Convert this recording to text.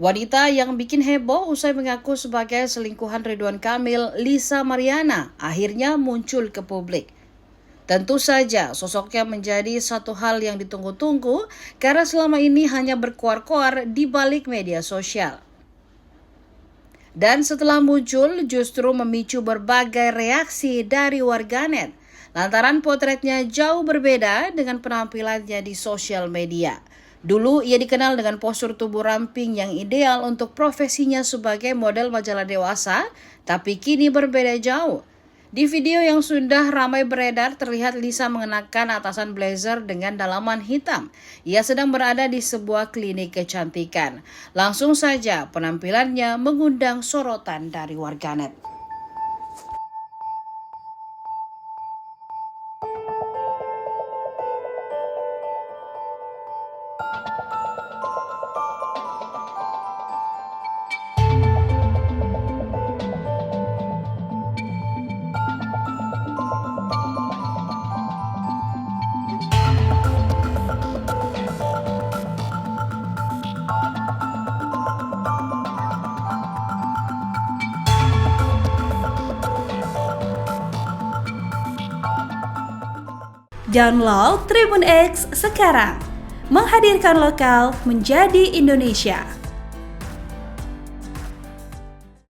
Wanita yang bikin heboh usai mengaku sebagai selingkuhan Ridwan Kamil, Lisa Mariana, akhirnya muncul ke publik. Tentu saja sosoknya menjadi satu hal yang ditunggu-tunggu karena selama ini hanya berkoar-koar di balik media sosial. Dan setelah muncul justru memicu berbagai reaksi dari warganet lantaran potretnya jauh berbeda dengan penampilannya di sosial media. Dulu ia dikenal dengan postur tubuh ramping yang ideal untuk profesinya sebagai model majalah dewasa, tapi kini berbeda jauh. Di video yang sudah ramai beredar terlihat Lisa mengenakan atasan blazer dengan dalaman hitam. Ia sedang berada di sebuah klinik kecantikan. Langsung saja penampilannya mengundang sorotan dari warganet. Download Tribun X sekarang, menghadirkan lokal menjadi Indonesia.